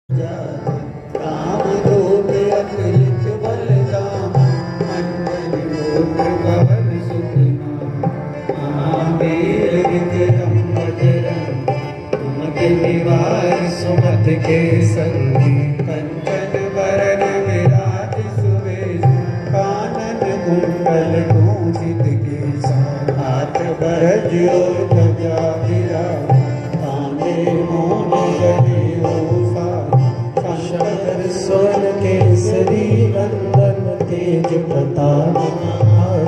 राम दूत अतुलित बलधाम, अंजनी पुत्र पवन सुत नाम। महावीर विक्रम बजरंग, कुमति निवार सुमति के संगी। कंचन बरन विराज सुवेश, कानन कुंडल कुंचित केसा। हाथ वज्र और ध्वजा विराज, कांधे मूँज जनेऊ साज। शंकर स्वर्ण केसरी नंदन, तेज प्रताप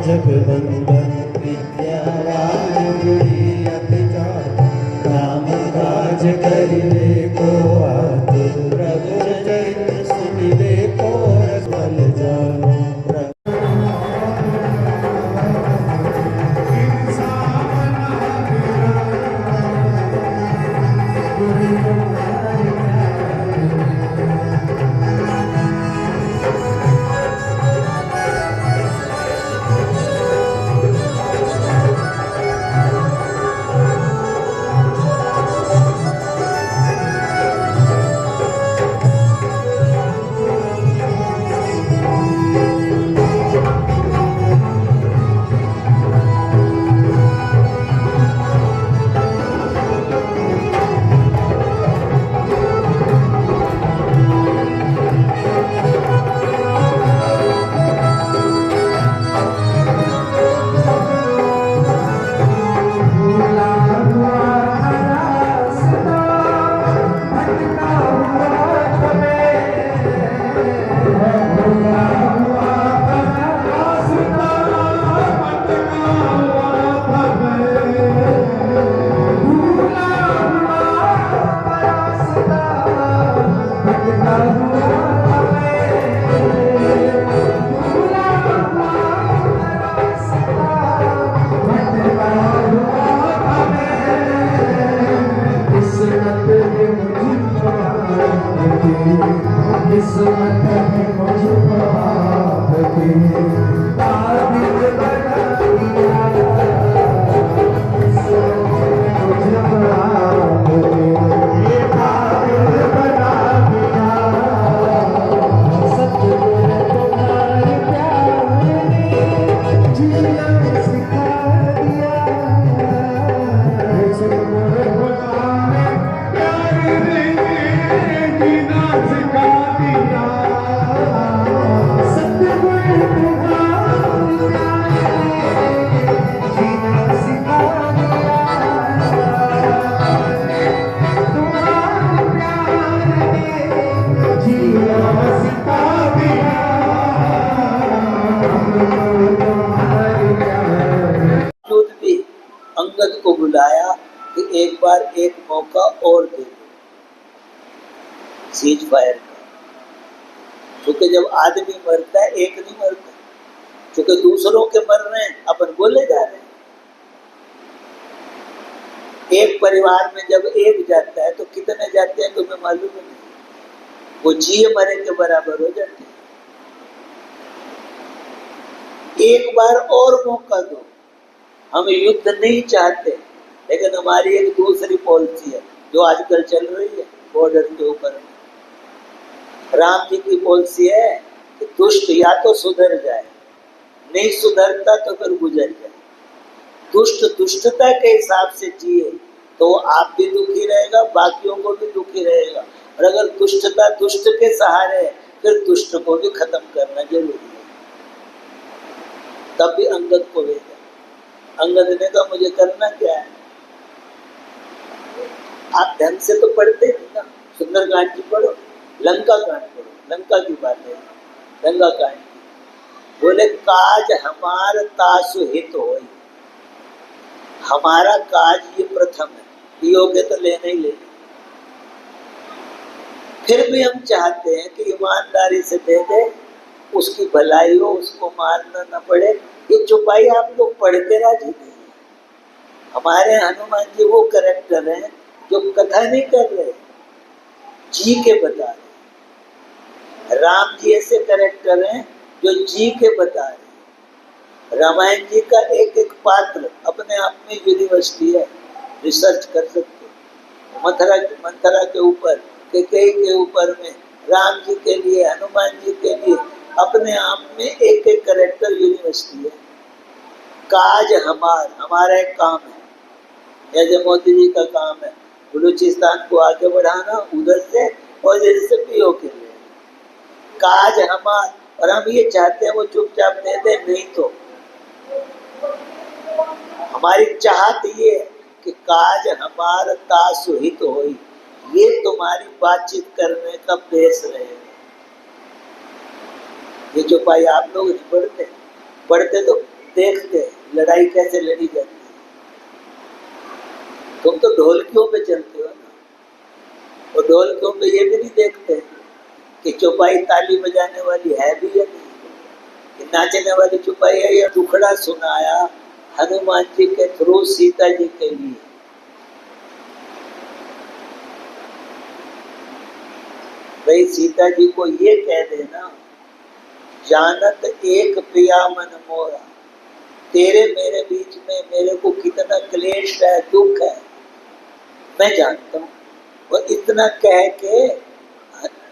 जगवंदन। विद्यावान गुणी अति चातुर, राम काज करिबे को आतुर। प्रभु चरित्र सुनिबे को रस बल जानो। अंगद को बुलाया कि एक बार एक मौका और दे दो सीज फायर का। क्योंकि जब आदमी मरता है एक नहीं मरता, क्योंकि दूसरों के मर रहे हैं अपन बोले जा रहे हैं। एक परिवार में जब एक जाता है तो कितने जाते हैं तुम्हें मालूम नहीं, वो जिए मरे के बराबर हो जाते हैं। एक बार और मौका दो। हम युद्ध नहीं चाहते, लेकिन हमारी एक दूसरी पॉलिसी है जो आजकल चल रही है बॉर्डर के ऊपर। राम जी की पॉलिसी है कि दुष्ट या तो सुधर जाए, नहीं सुधरता तो फिर गुजर जाए। दुष्ट दुष्टता के हिसाब से जिए तो आप भी दुखी रहेगा, बाकियों को भी दुखी रहेगा। और अगर दुष्टता दुष्ट के सहारे है, फिर दुष्ट को भी खत्म करना जरूरी है। तब भी अंगद को भेजा। अंगद ने कहा मुझे करना क्या है? आप ढंग से तो पढ़ते नहीं ना, सुंदरकांड की पढ़ो, लंका कांड पढ़ो, लंका की बात है, लंका कांड की। बोले काज हमार तासु हित होई, हमारा काज ये प्रथम है, पियोगे तो लेने ही लेने। फिर भी हम चाहते हैं कि ईमानदारी से दे दे, उसकी भलाई हो, उसको मारना न पड़े। ये चुपाई आप लोग पढ़ के राजी नहीं। हमारे हनुमान जी वो कैरेक्टर हैं जो कथा नहीं कर रहे, जी के बता रहे। राम जी ऐसे कैरेक्टर हैं जो जी के बता रहे। रामायण जी का एक एक पात्र अपने आप में यूनिवर्सिटी है, रिसर्च कर सकते हो। मंथरा के ऊपर कैकेयी के ऊपर में, राम जी के लिए, हनुमान जी के लिए, अपने आप में एक एक कैरेक्टर यूनिवर्सिटी है। काज हमारा एक काम है, जैसे मोदी जी का काम है बलूचिस्तान को आगे बढ़ाना उधर से, और जैसे पीओ के लिए काज हमार, और हम ये चाहते हैं वो चुपचाप दे दे, नहीं तो हमारी चाहत ये है कि काज हमार तासुहित होई, ये तुम्हारी बातचीत करने का बेस रहेगा। ये जो भाई आप लोग नहीं पढ़ते तो देखते लड़ाई कैसे लड़ी जाती है। तुम तो ढोलकियों पे चलते हो ना, और ढोलकियों पे ये भी नहीं देखते कि चौपाई ताली बजाने वाली है भी या नहीं, कि नाचने वाली चौपाई है या टुकड़ा सुनाया हनुमान जी के थ्रू सीता जी के लिए। भाई सीता जी को ये कह देना, जानत एक प्रिया मन मोरा, तेरे मेरे बीच में मेरे को कितना क्लेश है, दुख है, मैं जानता हूँ। और इतना कह के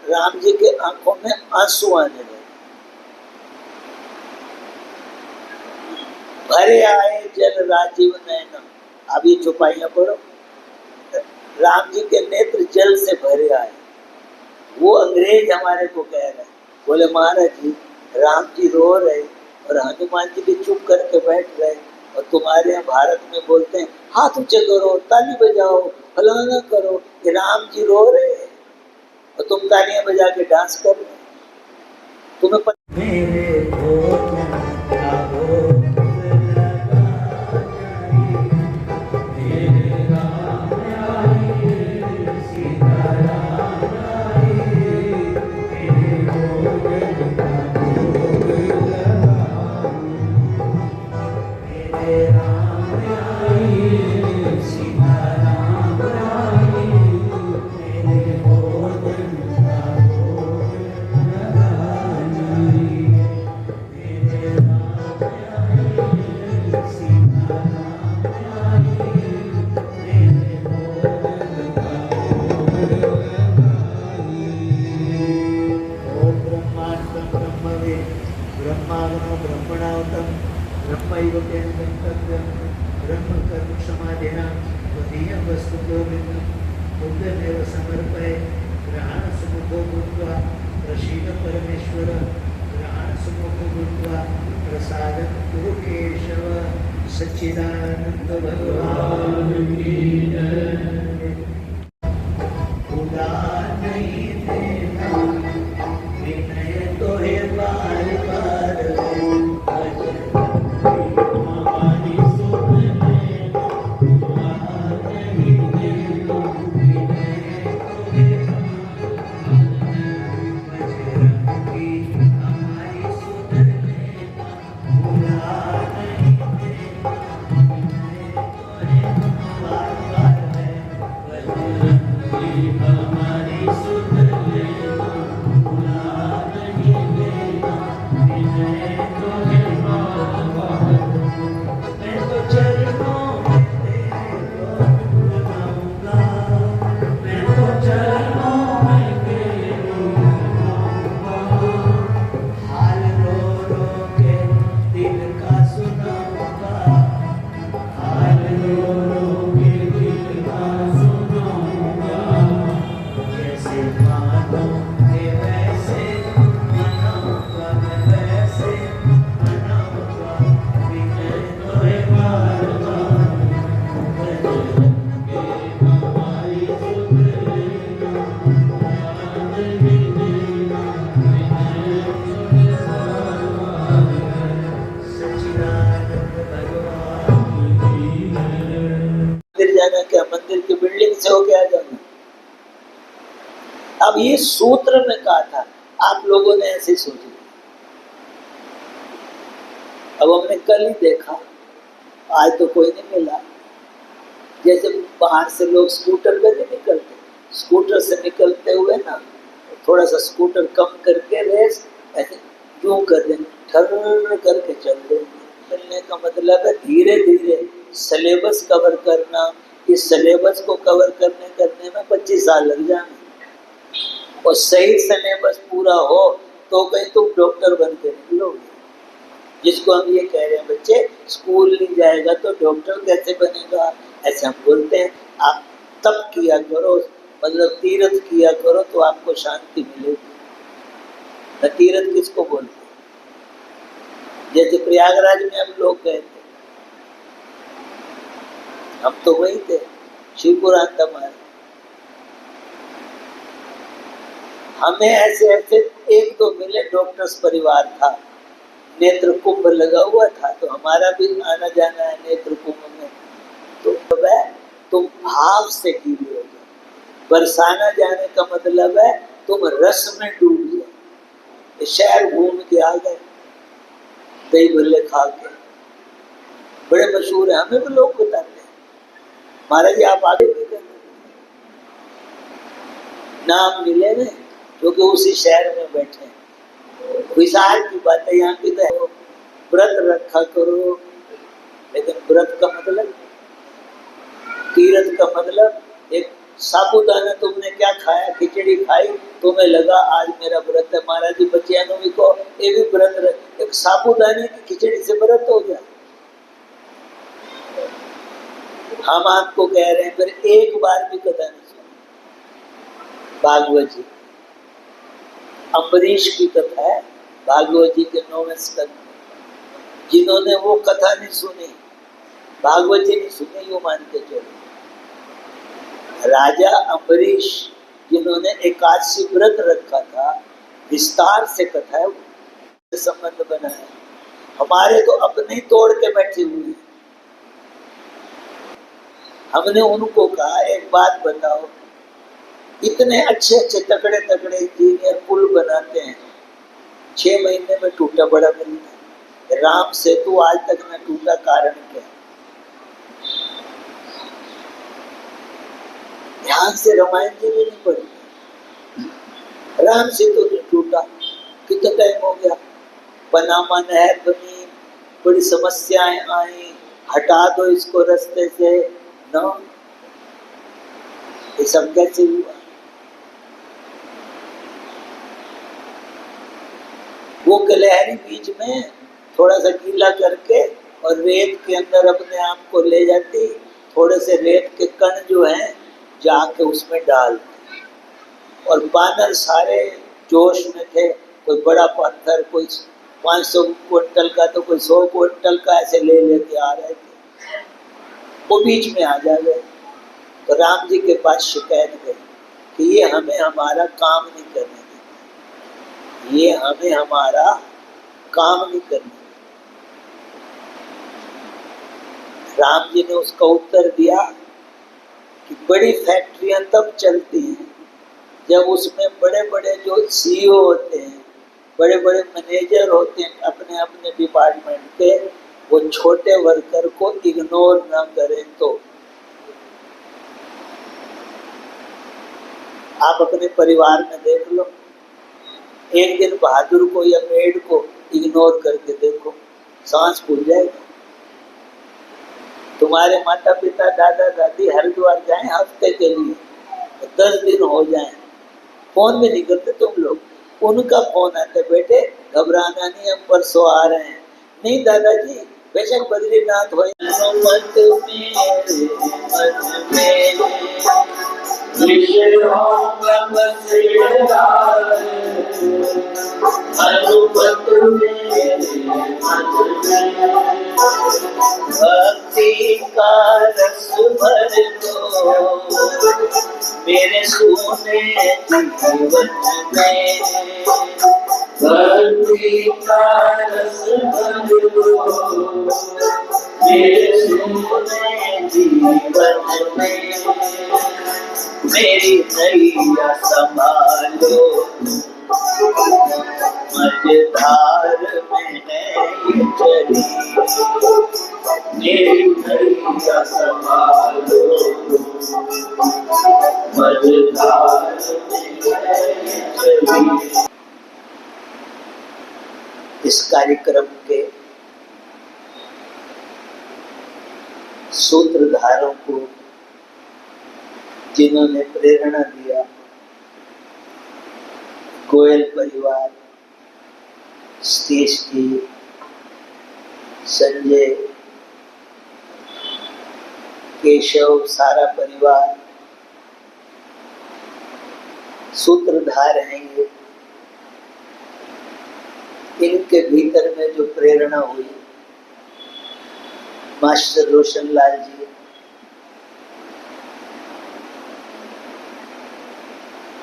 राम जी के आंखों में आंसू आने लगे। भरे आए जल राजीव नैना, अब ये चौपाइयां पढ़ो, राम जी के नेत्र जल से भरे आए। वो अंग्रेज हमारे को कह रहे, बोले महाराज जी राम जी रो रहे और हनुमान जी भी चुप करके बैठ रहे, और तुम्हारे यहाँ भारत में बोलते हैं हाथ ऊंचे करो, ताली बजाओ, फलाना करो, कि राम जी रो रहे हैं और तुम तालियां बजा के डांस कर रहे हो। तुम्हें मेरे सच्चिदानंद भगवान की जय। उदार नहीं देना विनय तो है बार बार, हमारी सुन लेना, उदार नहीं देना विनय तो है बजरंग की, हमारी सुन लेना, उदार नहीं देना क्या मंदिर की बिल्डिंग से होके आ जाना। अब ये सूत्र में कहा था, आप लोगों ने ऐसे सोच लिया। अब हमने कल ही देखा, आज तो कोई नहीं मिला। जैसे बाहर से लोग स्कूटर पे नहीं निकलते, स्कूटर से निकलते हुए ना थोड़ा सा स्कूटर कम करके रेस ऐसे क्यों कर दें, ठर्र करके चल दें। चलने का मतलब है धीरे धीरे सिलेबस कवर करना। इस सिलेबस को कवर करने में 25 साल लग जाएंगे। और सही सिलेबस पूरा हो तो कहीं तुम डॉक्टर बन के निकलोगे। जिसको हम ये कह रहे हैं बच्चे स्कूल नहीं जाएगा तो डॉक्टर कैसे बनेगा, ऐसे हम बोलते हैं। आप तप किया करो, मतलब तीर्थ किया करो तो आपको शांति मिलेगी। न तीर्थ किसको बोलते हैं? जैसे प्रयागराज में हम लोग गए थे, हम तो वही थे, शिवपुराण हमारे। हमें ऐसे ऐसे एक दो मिले, डॉक्टर्स परिवार था, नेत्र कुंभ लगा हुआ था, तो हमारा भी आना जाना है नेत्र कुंभ में। तो वह तुम भाव से गीले हो जाओ। बरसाना जाने का मतलब है तुम रस में डूब जाओ। शहर घूम के आ गए, दही भल्ले खा के, बड़े मशहूर है, हमें भी लोग बताते हैं महाराज जी आप आगे भी करना, नाम मिले ना, क्योंकि उसी शहर में बैठे हैं। विशाल की बात है, यहाँ की तो व्रत रखा करो, लेकिन व्रत का मतलब, तीर्थ का मतलब, एक साबूदाना तुमने क्या खाया, खिचड़ी खाई, तुम्हें लगा आज मेरा व्रत है। महाराज जी बच्चियां को ये भी व्रत, एक साबूदाने की खिचड़ी से व्रत हो गया। हम आपको कह रहे हैं फिर एक बार भी कथा नहीं सुनी। भागवत जी, अम्बरीश की कथा है भागवत जी के 9वें स्कंद में। जिन्होंने वो कथा नहीं सुनी, भागवत जी नहीं सुनी, यो मान के चलो। राजा अम्बरीश जिन्होंने एकादशी व्रत रखा था, विस्तार से कथा है, संबंध बनाया। हमारे तो अपने ही तोड़ के बैठे हुए हैं। हमने उनको कहा एक बात बताओ, इतने अच्छे अच्छे तगड़े तगड़े इंजीनियर पुल बनाते हैं, 6 महीने में टूटा बड़ा मिलता है। राम सेतु आज तक न टूटा, कारण क्या? ध्यान से रामायण जी भी नहीं पढ़ी। राम सेतु नहीं टूटा, कितना टाइम हो गया, पनामा नहर बनी, बड़ी समस्याएं आई, हटा दो इसको रास्ते से, न, ये सब कैसे हुआ? वो कलहरी बीच में थोड़ा सा गीला करके और रेत के अंदर अपने आप को ले जाती, थोड़े से रेत के कण जो हैं जाके उसमें डाल, और बानर सारे जोश में थे, कोई बड़ा पत्थर, कोई 500 क्विंटल का तो कोई 100 क्विंटल का, ऐसे ले लेके आ रहे थे। वो बीच में आ जा गए, तो राम जी के पास शिकायत गई कि ये हमें हमारा काम नहीं करने देते, ये हमें हमारा काम नहीं करने। राम जी ने उसका उत्तर दिया कि बड़ी फैक्ट्रियां तब चलती हैं जब उसमें बड़े बड़े जो सीईओ होते हैं, बड़े बड़े मैनेजर होते हैं अपने अपने डिपार्टमेंट के, वो छोटे वर्कर को इग्नोर ना करें। तो आप अपने परिवार में देख लो, एक दिन बहादुर को या मेड को इग्नोर करके देखो, सांस फूल जाएगा। तुम्हारे माता पिता दादा दादी हरिद्वार जाएं हफ्ते के लिए, 10 दिन हो जाएं, फोन में नहीं करते तुम लोग, उनका फोन आता, बेटे घबराना नहीं, हम परसों आ रहे हैं। नहीं दादाजी, बेशक बद्रीनाथ हो, भक्ति का रस भर दो मेरे सोने जीवन में, भक्ति का रस भर दो मेरे सोने जीवन में, मेरी नैया संभालो मझधार में है ये चली, मेरी नैया संभालो मझधार में है ये चली। इस कार्यक्रम के सूत्रधारों को जिन्होंने प्रेरणा दिया, गोयल परिवार, सतीश जी, संजय, केशव, सारा परिवार सूत्रधार हैं ये। इनके भीतर में जो प्रेरणा हुई, मास्टर रोशन लाल जी,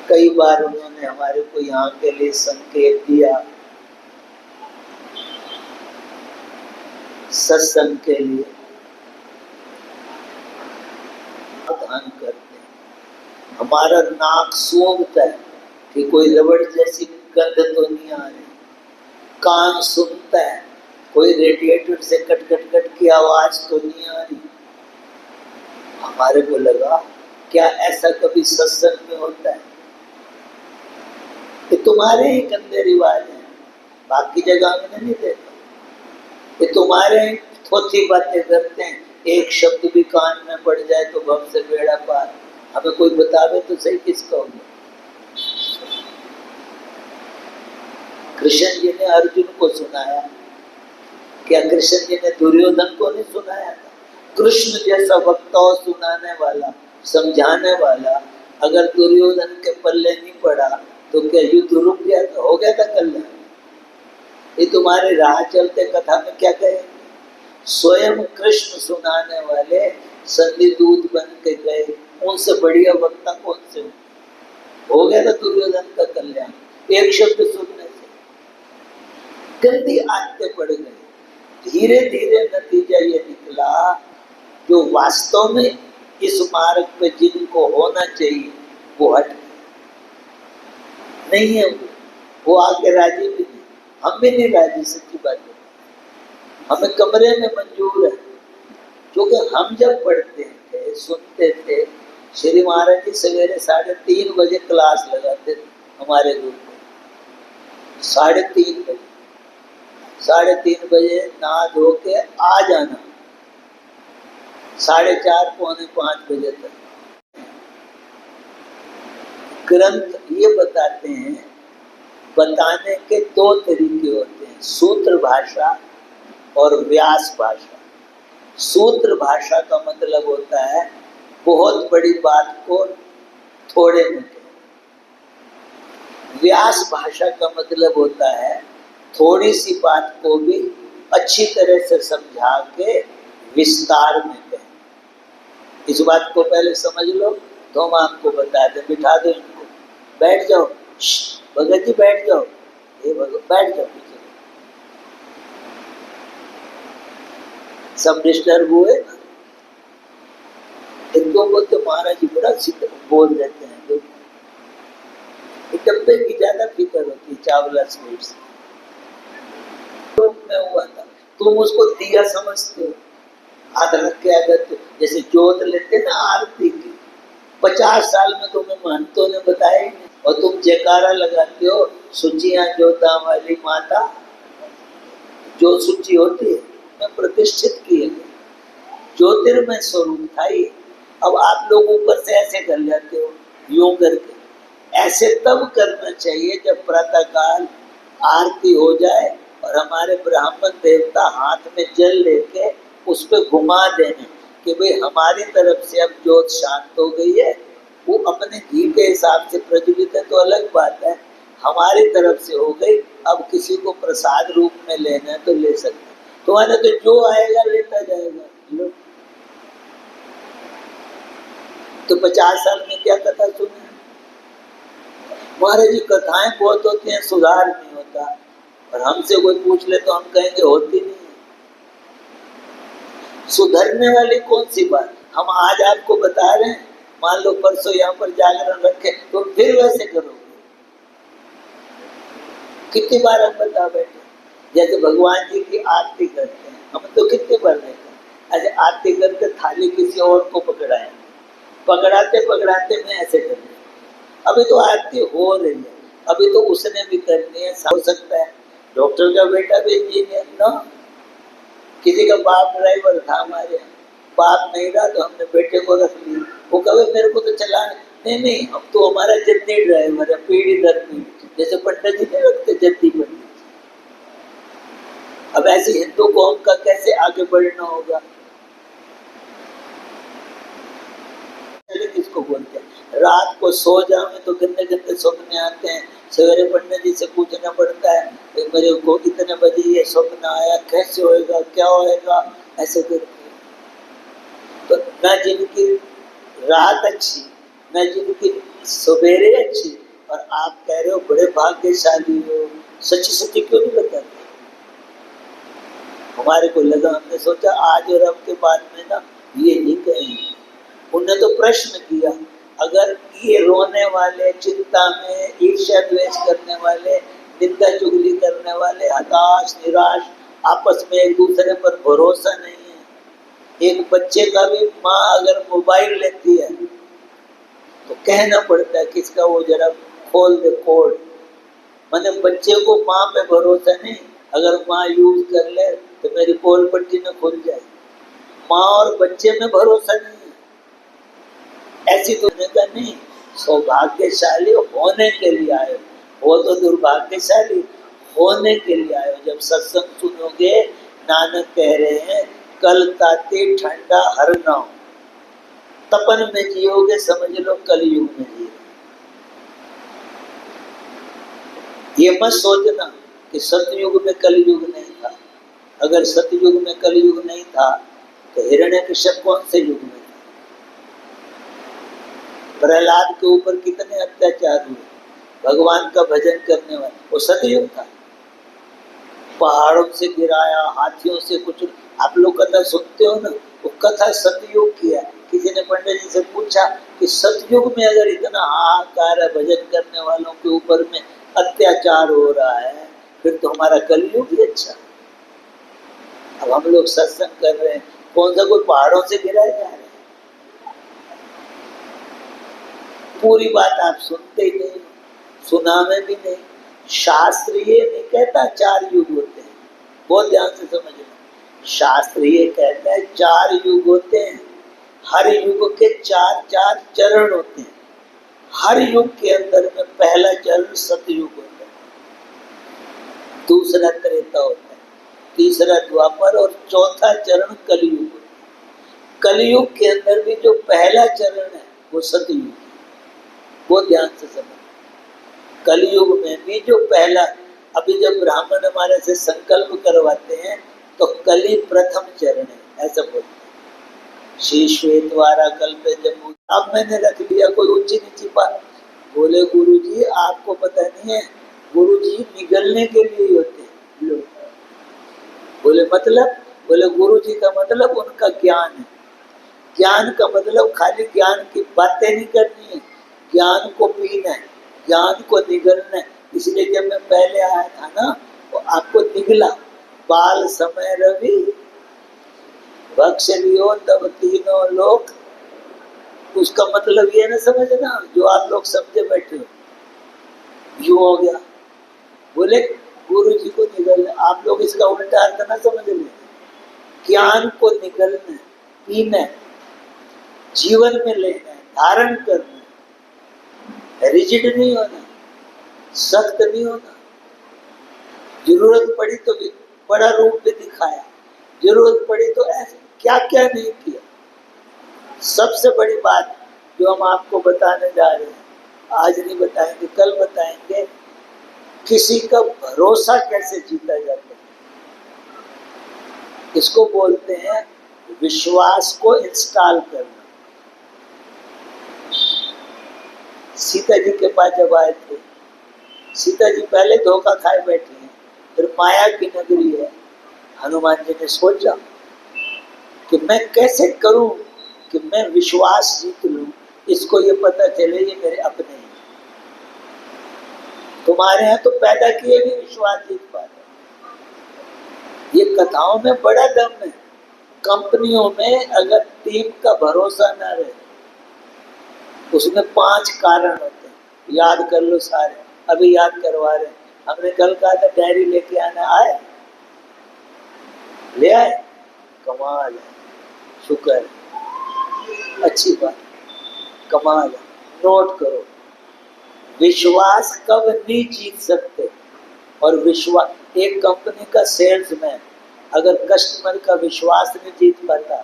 कई बार उन्होंने हमारे को यहाँ के लिए संकेत दिया, सत्संग के लिए ध्यान करते हैं। हमारा नाक सूंघता है कि कोई रबड़ जैसी गंध तो नहीं आ रही, कान सुनता है कोई रेडिएटर से कट कट कट की आवाज तो नहीं आ रही। हमारे को लगा क्या ऐसा कभी सत्संग में होता है? ये तुम्हारे ही गंदे रिवाज हैं, बाकी जगह में नहीं देखा। ये तुम्हारे थोथी बातें करते हैं, एक शब्द भी कान में पड़ जाए तो भव से बेड़ा पार। हमें कोई बतावे तो सही किसका होगा? कृष्ण जी ने अर्जुन को सुनाया, क्या कृष्ण जी ने दुर्योधन को नहीं सुनाया था? कृष्ण जैसा वक्ता सुनाने वाला, समझाने वाला, अगर दुर्योधन के पल्ले नहीं पड़ा तो क्या युद्ध रुक गया था? हो गया था कल्याण। ये तुम्हारे राह चलते कथा में क्या कहे? स्वयं कृष्ण सुनाने वाले संधि दूत बन के गए, उनसे बढ़िया वक्ता कौन से? हो गया था दुर्योधन का कल्याण एक शब्द सुनने से। गंदी आदतें पड़ गई। धीरे धीरे नतीजा ये निकला, जो वास्तव में इस मार्ग पे जिनको होना चाहिए वो हट नहीं है। वो आके राजी भी नहीं, हम भी नहीं राजी। सच्ची बात है, हमें कमरे में मंजूर है, क्योंकि हम जब पढ़ते थे सुनते थे, श्री महाराज जी सवेरे 3:30 बजे क्लास लगाते थे हमारे ग्रुप में। 3:30 बजे, 3:30 बजे नहा धो के आ जाना, 4:30 पौने 5 बजे तक। ग्रंथ ये बताते हैं, बताने के 2 तरीके होते हैं, सूत्र भाषा और व्यास भाषा। सूत्र भाषा का मतलब होता है बहुत बड़ी बात को थोड़े में कहें। व्यास भाषा का मतलब होता है थोड़ी सी बात को भी अच्छी तरह से समझा के विस्तार में कहें। इस बात को पहले समझ लो तो हम आपको बता दें। बिठा दो इनको, बैठ जाओ, भगत जी बैठ जाओ, ये भगत बैठ जाओ पीछे। सब डिस्टर्ब हुए ना, एक दो बोलते महाराज जी बड़ा बोल देते हैं। डब्बे की ज्यादा फिक्र होती है चावला स्वीट्स में हुआ था। तुम उसको दिया समझते हो, हाथ रख के अगर जैसे जोत लेते ना आरती की, 50 साल में तुम्हें महंतों ने बताया ही नहीं, और तुम जयकारा लगाते हो सुचियां जोता वाली माता। जो सूची होती है मैं प्रतिष्ठित की है, ज्योतिर्मय स्वरूप था ये। अब आप लोग ऊपर से ऐसे कर जाते हो, यूं करके। ऐसे तब करना चाहिए जब प्रातःकाल आरती हो जाए और हमारे ब्राह्मण देवता हाथ में जल लेके उस पर घुमा देने कि भाई हमारी तरफ से अब ज्योत शांत हो गई है। वो अपने घी के हिसाब से प्रज्वलित है तो अलग बात है, हमारी तरफ से हो गई। अब किसी को प्रसाद रूप में लेना है तो ले सकते, तुम्हारा तो जो आएगा लेता जाएगा। लो तो 50 साल में क्या कथा सुने? महाराज जी कथाएं बहुत होती हैं, सुधार नहीं होता। और हमसे कोई पूछ ले तो हम कहेंगे होती नहीं है। सुधरने वाली कौन सी बात? हम आज आपको बता रहे हैं, मान लो परसों यहाँ पर जागरण रखे तो फिर वैसे करोगे। कितनी बार हम बता बैठे, जैसे भगवान जी की आरती करते हैं, हम तो कितनी बार देखा ऐसे आरती करके थाली किसी और को पकड़ाए, पकड़ाते पकड़ाते मैं ऐसे कर रही। अभी तो आरती हो रही है, अभी तो उसने भी करनी है। हो सकता है डॉक्टर का बेटा भी इंजीनियर ना, किसी का बाप ड्राइवर था, हमारे बाप नहीं रहा तो हमने बेटे को रख लिया। वो कहे मेरे को तो चलाना नहीं, अब तो हमारा जितने ड्राइवर है पीढ़ी दर पीढ़ी, जैसे पंडित जी नहीं रखते, जद्दी पंडित जी। अब ऐसे हिंदू कौम का कैसे आगे बढ़ना होगा? किसको बोलते हैं? रात को सो जाओ तो गंदे गंदे सपने आते हैं, सवेरे पंडित जी से पूछना पड़ता है कि मेरे को इतने बजे ये सपना आया, कैसे होएगा, क्या होएगा, ऐसे करके। तो न जिनकी रात अच्छी, न जिनकी सवेरे अच्छी, और आप कह रहे हो बड़े भाग्यशाली हो, सच्ची सच्ची क्यों नहीं बताते? हमारे को लगा, हमने सोचा आज और अब के बाद में ना ये नहीं कहेंगे। उन्होंने तो प्रश्न किया, अगर ये रोने वाले, चिंता में ईर्ष्या द्वेष करने वाले, निंदा चुगली करने वाले, हताश निराश, आपस में एक दूसरे पर भरोसा नहीं है, एक बच्चे का भी माँ अगर मोबाइल लेती है तो कहना पड़ता है किसका, वो जरा खोल दे कोड। मैंने बच्चे को माँ पे भरोसा नहीं, अगर माँ यूज कर ले तो मेरी पोल पट्टी में खुल जाए। माँ और बच्चे में भरोसा नहीं है। ऐसी दुनिया का नहीं, सौभाग्यशाली होने के लिए आए हो तो दुर्भाग्यशाली होने के लिए आए हो। जब सत्संग सुनोगे, नानक कह रहे हैं कल ताती ठंडा हर नाव, तपन में जियोगे समझ लो कलयुग में जियो। ये मत सोचना कि सतयुग में कलयुग नहीं था। अगर सतयुग में कलयुग नहीं था तो हिरण्यकश्यप कौन से युग में था? प्रहलाद के ऊपर कितने अत्याचार हुए, भगवान का भजन करने वाले, वो सतयुग था। पहाड़ों से गिराया, हाथियों से कुछ, आप लोग कथा सुनते हो ना, वो कथा सतयुग की है। किसी ने पंडित जी से पूछा कि सतयुग में अगर इतना हाहाकार है, भजन करने वालों के ऊपर में अत्याचार हो रहा है, फिर तो हमारा कलयुग ही अच्छा। अब हम लोग सत्संग कर रहे हैं, कौन सा कोई पहाड़ों से गिराए जा रहे हैं? पूरी बात आप सुनते ही नहीं, सुना में भी नहीं। शास्त्र ये नहीं कहता 4 युग होते हैं, बहुत ध्यान से समझना। शास्त्र ये कहता है 4 युग होते हैं, हर युग के 4 चरण होते हैं। हर युग के अंदर में पहला चरण सतयुग होता है, दूसरा त्रेता होता है, तीसरा द्वापर और चौथा चरण कलयुग होता है। कलयुग के अंदर भी जो पहला चरण है वो सतयुग है, वो ध्यान से समझ। कलयुग में भी जो पहला, अभी जब ब्राह्मण हमारे से संकल्प करवाते हैं तो कली प्रथम चरण है, ऐसा बोलते हैं। श्री श्वेतवारा कल्पे जम्बू। अब मैंने रख दिया कोई ऊंची नीची बात। बोले गुरुजी आपको पता नहीं है, गुरुजी निगलने के लिए ही होते हैं लोग। बोले मतलब? बोले गुरुजी का मतलब उनका ज्ञान है। ज्ञान का मतलब खाली ज्ञान की बातें नहीं करनी है, ज्ञान को पीना है, ज्ञान को निगलना है। इसलिए जब मैं पहले आया था ना, तो आपको निगला, बाल समय रवि भक्ष लियो तब तीनों लोक। उसका मतलब ये ना समझना जो आप लोग समझे बैठे हो, यूं हो गया। बोले गुरु जी को निगलना, आप लोग इसका उल्टा अर्थ ना समझ लें। ज्ञान को निगलना, पीना, जीवन में लेना, धारण करना, रिजिड नहीं होना, सख्त नहीं होना। जरूरत पड़ी तो भी बड़ा रूप भी दिखाया, जरूरत पड़ी तो ऐसे क्या क्या नहीं किया। सबसे बड़ी बात जो हम आपको बताने जा रहे हैं, आज नहीं बताएंगे कल बताएंगे, किसी का भरोसा कैसे जीता जाता है। इसको बोलते हैं विश्वास को इंस्टॉल करना। सीता जी के पास जब आए थे, सीता जी पहले धोखा खाए बैठी हैं, फिर माया की नगरी है। हनुमान जी ने सोचा कि मैं कैसे करूं कि मैं विश्वास जीत लूं, इसको ये पता चले ये मेरे अपने हैं। तुम्हारे यहाँ तो पैदा किए भी विश्वास जीत पाते। ये कथाओं में बड़ा दम है। कंपनियों में अगर टीम का भरोसा ना रहे, उसमें 5 कारण होते हैं, याद कर लो सारे, अभी याद करवा रहे हैं। हमने कल कहा था डायरी लेके आना, आए ले आए, कमाल है, शुक्र है, अच्छी बात, कमाल है। नोट करो, विश्वास कब नहीं जीत सकते। और विश्वास, एक कंपनी का सेल्समैन अगर कस्टमर का विश्वास नहीं जीत पाता,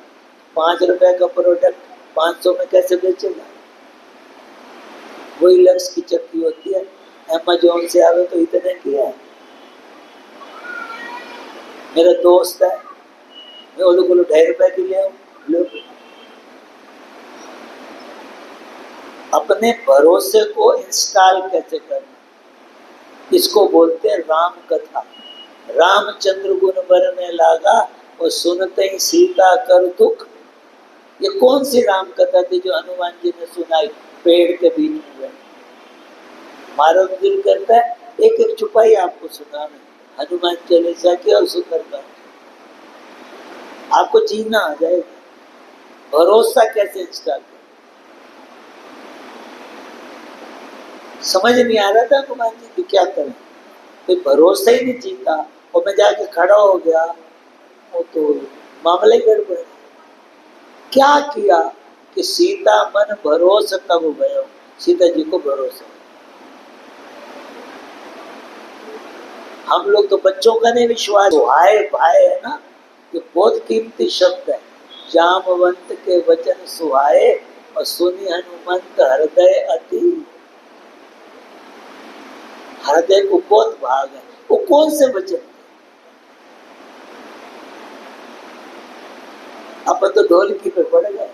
5 रुपए का प्रोडक्ट 500 में कैसे बेचेगा। वही लक्ष्य की चक्की होती है। अमेज़न से आवे तो इतने किया है। मेरा दोस्त है, मैं वो बोलो 2.5 रुपए की ले आऊं, लो। अपने भरोसे को इंस्टॉल कैसे करना, इसको बोलते हैं राम कथा। रामचंद्र गुण बरने लागा और सुनते ही सीता कर दुख। ये कौन सी राम कथा थी जो हनुमान जी ने सुनाई पेड़ के बीच में बैठ। मारो दिल करता है एक एक छुपाई आपको सुनाना, हनुमान चालीसा की और सुंदरकांड। आपको जीना आ जाएगा। भरोसा कैसे इंस्टॉल करें, समझ नहीं आ रहा था हनुमान जी की क्या करें। कोई भरोसा ही नहीं जीता और मैं जाके खड़ा हो गया, वो तो मामले गड़बड़। क्या किया कि सीता मन भरोसा तब गयो, सीता जी को भरोसा। हम लोग तो बच्चों का नहीं विश्वास। हाय भाई है ना, ये बहुत कीमती शब्द है। जामवंत के वचन सुहाए और सुनी हनुमंत हृदय अति। हृदय को बहुत भाग है। वो कौन से वचन, अब तो ढोलकी पे पड़ गए।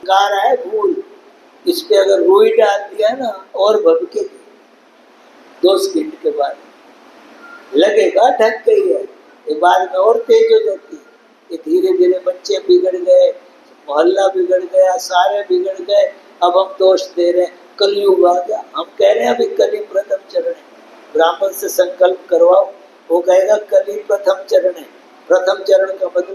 गा रहा है फूल, इस पे अगर रुई डाल दिया ना और भभके 2 सेकंड के बाद लगेगा ढक गई है, ये बाद में और तेज हो जाती है। ये धीरे धीरे बच्चे बिगड़ गए, मोहल्ला बिगड़ गया, सारे बिगड़ गए। अब हम दोष दे रहे हैं कलयुग आ गया। हम कह रहे हैं अभी कली प्रथम चरण है, ब्राह्मण से संकल्प करवाओ, वो कहेगा कली प्रथम चरण है। प्रथम चरण का मतलब